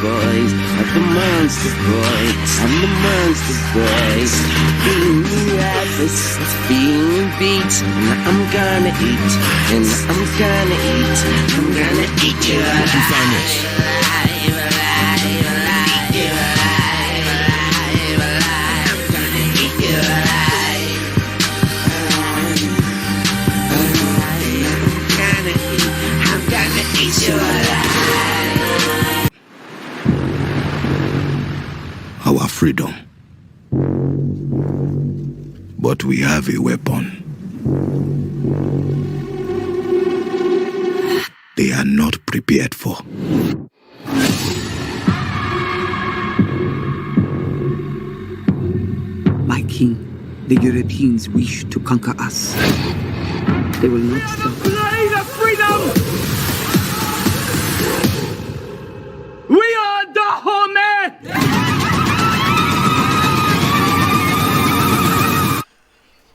boys, I'm the monster boy, I'm the monster boy. Being rappers, being beats, and I'm gonna eat, and I'm gonna eat, I'm gonna eat you alive. You find this? Our freedom. But we have a weapon. They are not prepared for. My king, the Europeans wish to conquer us. They will not stop. Blade of freedom! We are the Homeland!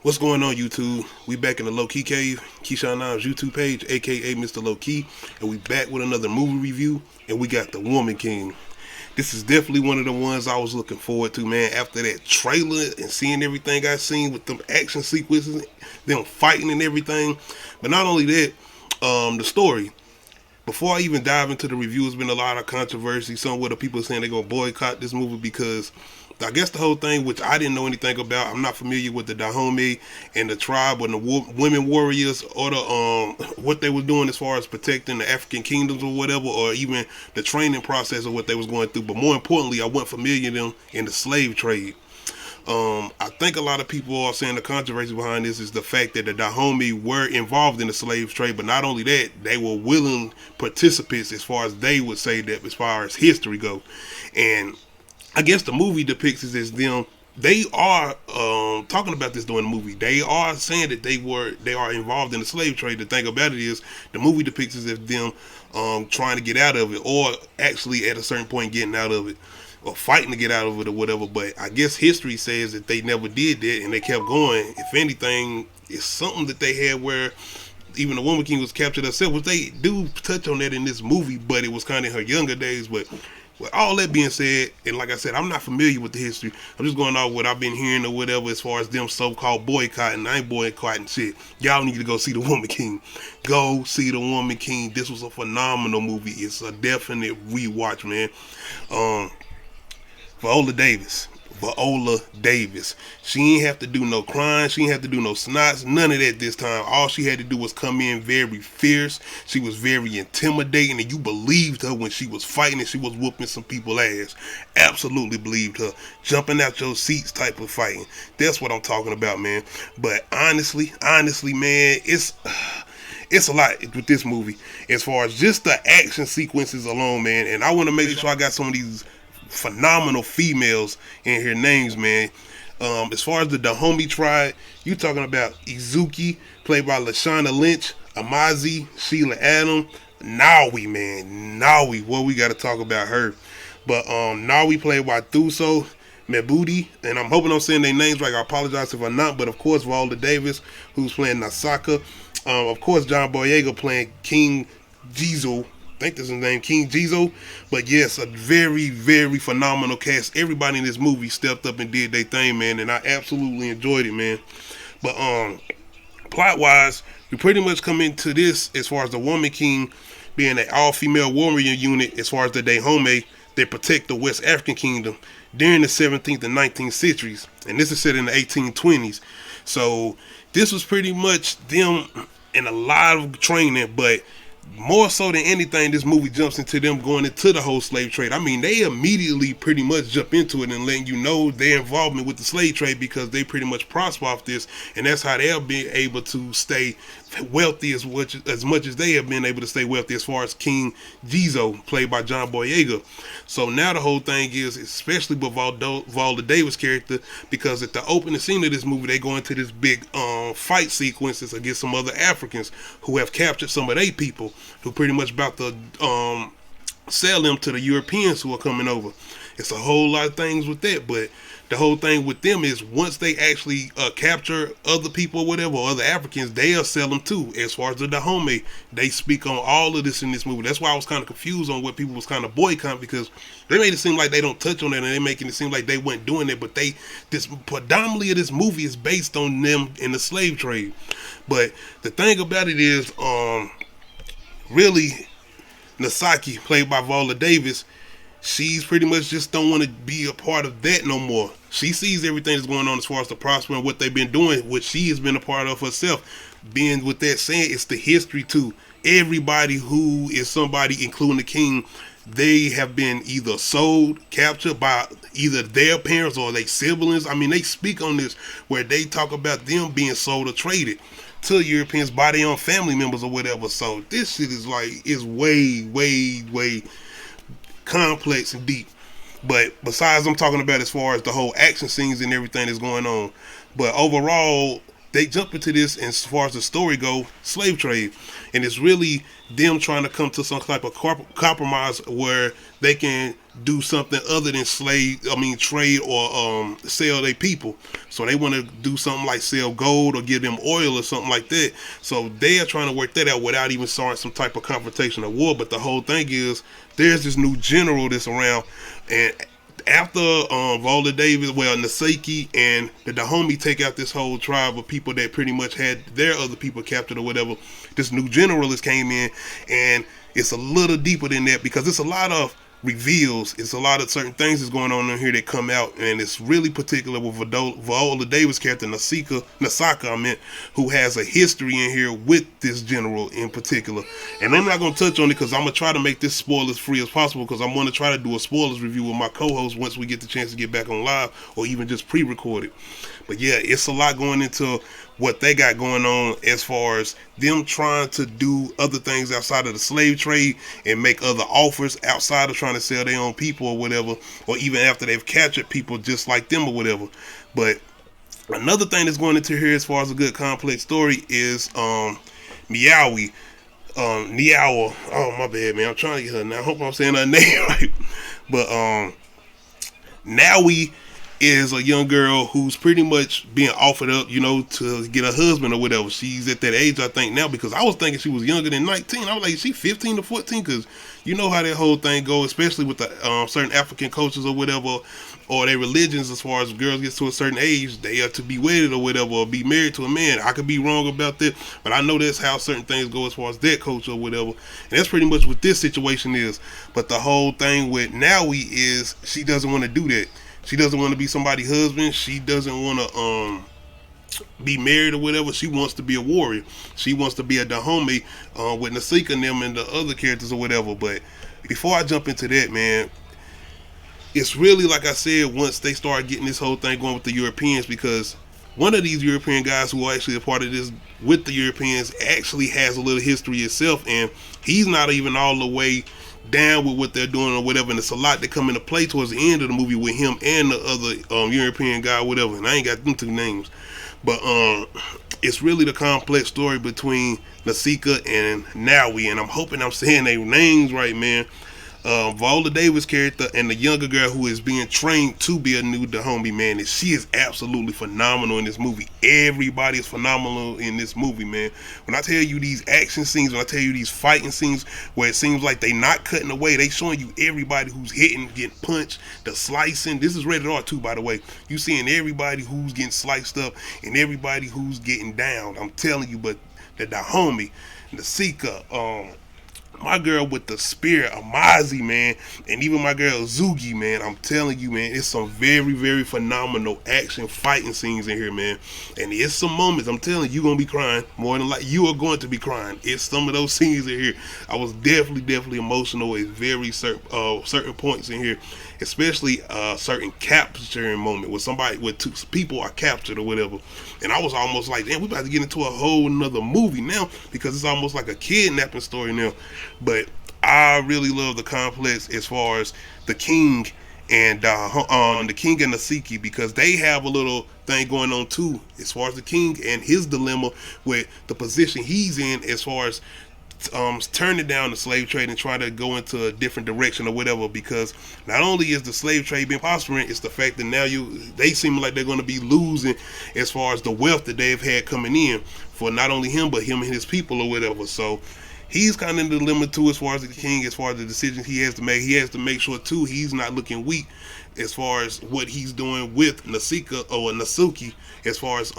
What's going on, YouTube? We back in the Low Key Cave, Keyshawn Nimes YouTube page, aka Mr. Low Key, and we back with another movie review, and we got The Woman King. This is definitely one of the ones I was looking forward to, man. After that trailer and seeing everything I seen with them action sequences, them fighting and everything. But not only that, the story. Before I even dive into the review, there's been a lot of controversy. Some of the people saying they're going to boycott this movie because I guess the whole thing, which I didn't know anything about, I'm not familiar with the Dahomey and the tribe or the women warriors or the what they were doing as far as protecting the African kingdoms or whatever, or even the training process of what they was going through. But more importantly, I wasn't familiar with them in the slave trade. I think a lot of people are saying the controversy behind this is the fact that the Dahomey were involved in the slave trade, but not only that, they were willing participants as far as they would say that as far as history go. And I guess the movie depicts it as them. They are talking about this during the movie. They are saying that they are involved in the slave trade. The thing about it is, the movie depicts it as them trying to get out of it, or actually at a certain point getting out of it, or fighting to get out of it or whatever. But I guess history says that they never did that, and they kept going. If anything, it's something that they had where even the Woman King was captured herself, which they do touch on that in this movie, but it was kind of in her younger days. But with all that being said, and like I said, I'm not familiar with the history. I'm just going off what I've been hearing or whatever as far as them so-called boycotting. I ain't boycotting shit. Y'all need to go see The Woman King. Go see The Woman King. This was a phenomenal movie. It's a definite rewatch, man. Viola Davis. She ain't have to do no crying. She ain't have to do no snots. None of that this time. All she had to do was come in very fierce. She was very intimidating, and you believed her when she was fighting and she was whooping some people's ass. Absolutely believed her. Jumping out your seats type of fighting. That's what I'm talking about, man. But honestly, man, it's a lot with this movie as far as just the action sequences alone, man. And I want to make sure I got some of these phenomenal females in her names, man. As far as the Dahomey tribe, you talking about Izuki, played by Lashana Lynch, Amazi, Sheila Adam, Nawi, man. Nawi, well, we got to talk about her. But Nawi played by Thuso Mebudi, and I'm hoping I'm saying their names right. I apologize if I'm not, but of course Viola Davis, who's playing Nasaka. Of course John Boyega playing King Jizo. I think that's his name, King Jizo. But yes, a very, very phenomenal cast. Everybody in this movie stepped up and did their thing, man, and I absolutely enjoyed it, man. But plot wise, we pretty much come into this as far as the Woman King being an all-female warrior unit as far as the Dahomey that protect the West African kingdom during the 17th and 19th centuries, and this is set in the 1820s. So this was pretty much them in a lot of training, but more so than anything, this movie jumps into them going into the whole slave trade. I mean, they immediately pretty much jump into it and letting you know their involvement with the slave trade, because they pretty much prosper off this, and that's how they'll be able to stay wealthy as much as they have been able to stay wealthy as far as King Jizo, played by John Boyega. So now the whole thing is, especially with Viola Davis' character, because at the opening scene of this movie, they go into this big fight sequences against some other Africans who have captured some of their people, who pretty much about to sell them to the Europeans who are coming over. It's a whole lot of things with that, but the whole thing with them is once they actually capture other people or whatever, or other Africans, they'll sell them too. As far as the Dahomey, they speak on all of this in this movie. That's why I was kind of confused on what people was kind of boycotting, because they made it seem like they don't touch on that, and they making it seem like they weren't doing it. But this predominantly of this movie is based on them in the slave trade. But the thing about it is, really, Nasaki, played by Viola Davis, she's pretty much just don't want to be a part of that no more. She sees everything that's going on as far as the prosper and what they've been doing, which she has been a part of herself. Being with that saying, it's the history too. Everybody who is somebody, including the king, they have been either sold, captured by either their parents or their siblings. I mean, they speak on this where they talk about them being sold or traded to Europeans by their own family members or whatever. So this shit is way, way, way complex and deep. But besides, I'm talking about as far as the whole action scenes and everything that's going on. But overall, they jump into this, and as far as the story go, slave trade, and it's really them trying to come to some type of compromise where they can do something other than trade or sell their people. So they want to do something like sell gold or give them oil or something like that. So they are trying to work that out without even starting some type of confrontation or war. But the whole thing is, there's this new general that's around, and after Viola Davis, Nasaki and the Dahomey take out this whole tribe of people that pretty much had their other people captured or whatever, this new general has came in, and it's a little deeper than that, because it's a lot of reveals. It's a lot of certain things that's going on in here that come out, and it's really particular with Viola Davis' character Nasaka, who has a history in here with this general in particular. And I'm not going to touch on it because I'm going to try to make this spoilers free as possible, because I'm going to try to do a spoilers review with my co-host once we get the chance to get back on live, or even just pre-recorded. But yeah, it's a lot going into what they got going on as far as them trying to do other things outside of the slave trade and make other offers outside of trying to sell their own people or whatever, or even after they've captured people just like them or whatever. But another thing that's going into here as far as a good complex story is Niawi. Niawa. Oh, my bad, man. I'm trying to get her now. I hope I'm saying her name right. But Nawi is a young girl who's pretty much being offered up, to get a husband or whatever. She's at that age, I think, now, because I was thinking she was younger than 19. I was like, she 15 to 14, because you know how that whole thing goes, especially with the certain African cultures or whatever, or their religions. As far as girls get to a certain age, they are to be wedded or whatever, or be married to a man. I could be wrong about that, but I know that's how certain things go as far as that culture or whatever. And that's pretty much what this situation is. But the whole thing with Nawi is she doesn't want to do that. She doesn't want to be somebody's husband. She doesn't want to be married or whatever. She wants to be a warrior. She wants to be a Dahomey with Nasika and them and the other characters or whatever. But before I jump into that, man, it's really, like I said, once they start getting this whole thing going with the Europeans, because one of these European guys who are actually a part of this with the Europeans actually has a little history himself, and he's not even all the way down with what they're doing or whatever, and it's a lot that come into play towards the end of the movie with him and the other European guy or whatever, and I ain't got them two names. But it's really the complex story between Nasika and Nawi, and I'm hoping I'm saying their names right, man. Viola Davis character and the younger girl who is being trained to be a new Dahomey, man, and she is absolutely phenomenal in this movie. Everybody is phenomenal in this movie, man. When I tell you these action scenes, when I tell you these fighting scenes where it seems like they not cutting away, they showing you everybody who's hitting, getting punched, the slicing. This is rated R too, by the way. You seeing everybody who's getting sliced up and everybody who's getting down. I'm telling you, but the Dahomey, Nasika, my girl with the spear, Amazi, man, and even my girl Zugi, man, I'm telling you, man, it's some very, very phenomenal action fighting scenes in here, man. And it's some moments, I'm telling you, you're going to be crying. More than like, you are going to be crying. It's some of those scenes in here. I was definitely emotional at very certain points in here, especially certain capturing moment where two people are captured or whatever. And I was almost like, damn, we about to get into a whole nother movie now, because it's almost like a kidnapping story now. But I really love the complex as far as the king and the king and Nasiki, because they have a little thing going on too, as far as the king and his dilemma with the position he's in, as far as turning down the slave trade and trying to go into a different direction or whatever, because not only is the slave trade being prospering, it's the fact that now they seem like they're going to be losing as far as the wealth that they've had coming in for not only him but him and his people or whatever. So he's kind of in the dilemma too, as far as the king, as far as the decisions he has to make. He has to make sure too he's not looking weak as far as what he's doing with Nasuki, as far as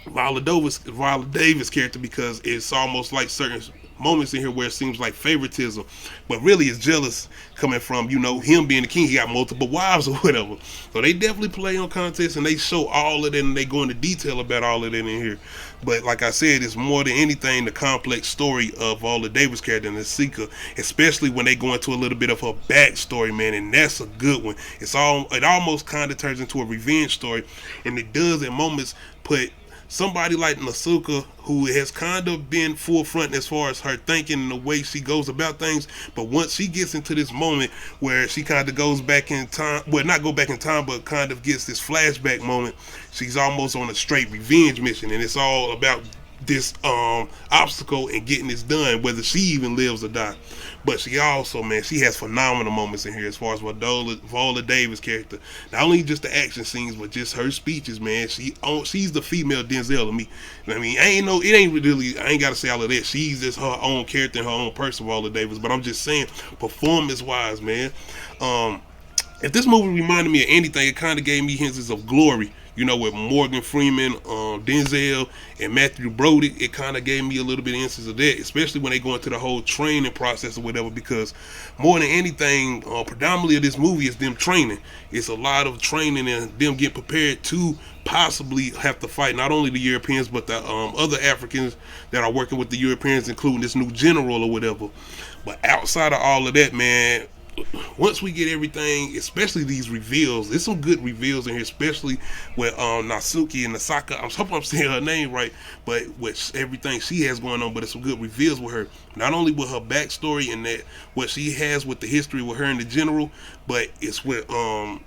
Viola Davis character, because it's almost like certain moments in here where it seems like favoritism, but really it's jealous coming from, him being the king. He got multiple wives or whatever. So they definitely play on context and they show all of that and they go into detail about all of that in here. But like I said, it's more than anything the complex story of Viola Davis character and Nasika, especially when they go into a little bit of her backstory, man, and that's a good one. It almost kind of turns into a revenge story, and it does at moments put somebody like Nasuka, who has kind of been forefront as far as her thinking and the way she goes about things, but once she gets into this moment where she kind of goes back in time, well, not go back in time, but kind of gets this flashback moment, she's almost on a straight revenge mission, and it's all about this obstacle and getting this done, whether she even lives or die. But she also, man, she has phenomenal moments in here as far as Viola Davis character. Not only just the action scenes, but just her speeches, man. She's the female Denzel to me. I mean, I ain't gotta say all of that. She's just her own character and her own person, Viola Davis. But I'm just saying, performance wise, man, if this movie reminded me of anything, it kind of gave me hints of Glory. With Morgan Freeman, Denzel, and Matthew Broderick, it kind of gave me a little bit of instance of that, especially when they go into the whole training process or whatever, because more than anything, predominantly of this movie is them training. It's a lot of training and them getting prepared to possibly have to fight not only the Europeans, but the other Africans that are working with the Europeans, including this new general or whatever. But outside of all of that, man, once we get everything, especially these reveals, there's some good reveals in here, especially with Nasuki and Nasaka. I'm hoping I'm saying her name right, but with everything she has going on, but it's some good reveals with her. Not only with her backstory and that what she has with the history with her and the general, but it's with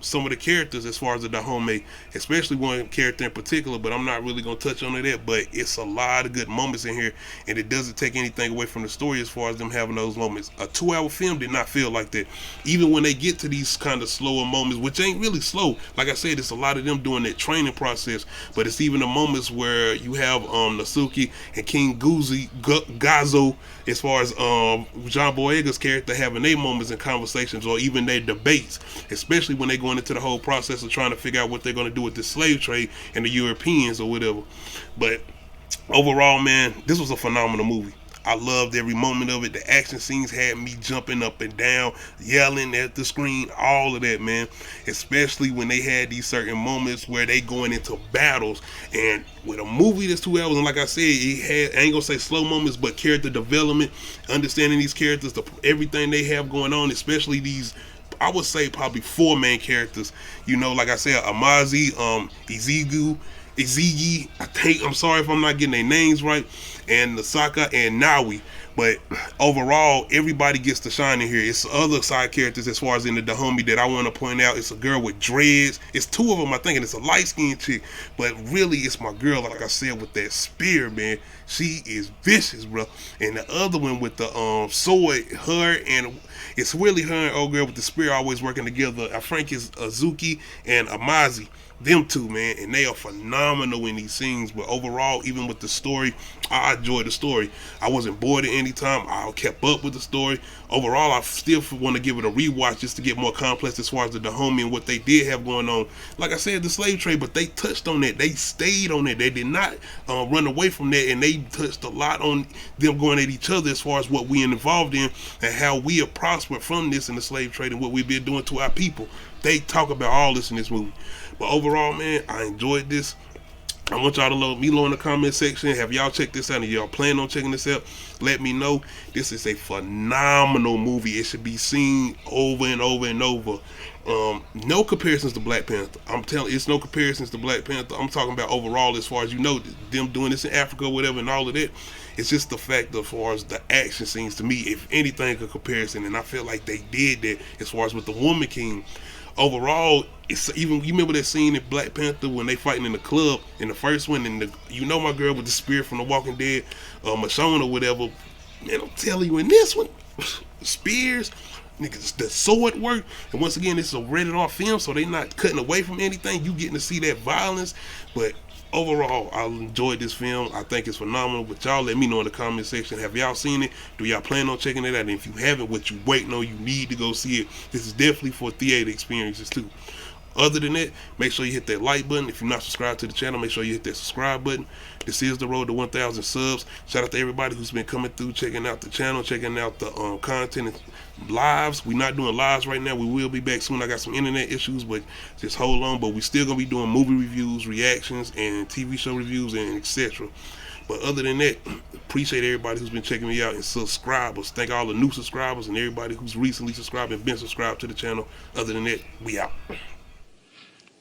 some of the characters as far as the Dahomey, especially one character in particular, but I'm not really going to touch on that, but it's a lot of good moments in here, and it doesn't take anything away from the story as far as them having those moments. A 2-hour film did not feel like that. Even when they get to these kind of slower moments, which ain't really slow, like I said, it's a lot of them doing that training process, but it's even the moments where you have Nasuki and King Gazo, as far as John Boyega's character, having their moments and conversations or even their debates, especially when they're going into the whole process of trying to figure out what they're going to do with the slave trade and the Europeans or whatever. But overall, man, this was a phenomenal movie. I loved every moment of it. The action scenes had me jumping up and down, yelling at the screen, all of that, man. Especially when they had these certain moments where they going into battles. And with a movie that's 2 hours, and like I said, it had, I ain't gonna say slow moments, but character development, understanding these characters, everything they have going on, especially these, I would say probably 4 main characters. Like I said, Amazi, Izigi, I'm sorry if I'm not getting their names right, and Nasaka and Nawi. But overall, everybody gets to shine in here. It's other side characters as far as in the Dahomey that I want to point out. It's a girl with dreads. It's 2 of them, I think, and it's a light-skinned chick. But really, it's my girl, like I said, with that spear, man. She is vicious, bro. And the other one with the sword, her and it's really her and old girl with the spear always working together. I think it's Azuki and Amazi. Them 2, man, and they are phenomenal in these scenes. But overall, even with the story, I enjoyed the story. I wasn't bored at any time. I kept up with the story. Overall, I still want to give it a rewatch just to get more complex as far as the Dahomey and what they did have going on. Like I said, the slave trade, but they touched on that. They stayed on it. They did not run away from that, and they touched a lot on them going at each other as far as what we involved in and how we have prospered from this in the slave trade and what we've been doing to our people. They talk about all this in this movie. But overall, man, I enjoyed this. I want y'all to let me know in the comment section. Have y'all checked this out? And y'all plan on checking this out? Let me know. This is a phenomenal movie. It should be seen over and over and over. No comparisons to Black Panther. I'm telling you, it's no comparisons to Black Panther. I'm talking about overall as far as them doing this in Africa or whatever and all of that. It's just the fact as far as the action scenes to me, if anything, a comparison. And I feel like they did that as far as with the Woman King. Overall, it's even, you remember that scene in Black Panther when they fighting in the club in the first one, and my girl with the spear from The Walking Dead, Michonne or whatever, Man, I'm telling you, in this one, Spears, niggas, the sword work. And once again, this is a rated R film, so they not cutting away from anything. You getting to see that violence. But overall, I enjoyed this film. I think it's phenomenal. But y'all let me know in the comment section. Have y'all seen it? Do y'all plan on checking it out? And if you haven't, what you waiting on, you need to go see it. This is definitely for theater experiences too. Other than that, make sure you hit that like button. If you're not subscribed to the channel, make sure you hit that subscribe button. This is the road to 1,000 subs. Shout out to everybody who's been coming through, checking out the channel, checking out the content and lives. We're not doing lives right now. We will be back soon. I got some internet issues, but just hold on. But we still gonna be doing movie reviews, reactions, and TV show reviews, and etc. But other than that, appreciate everybody who's been checking me out and subscribers. Thank all the new subscribers and everybody who's recently subscribed and been subscribed to the channel. Other than that, we out.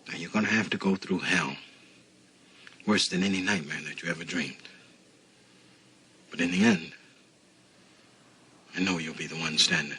Now you're gonna have to go through hell. Worse than any nightmare that you ever dreamed. But in the end, I know you'll be the one standing.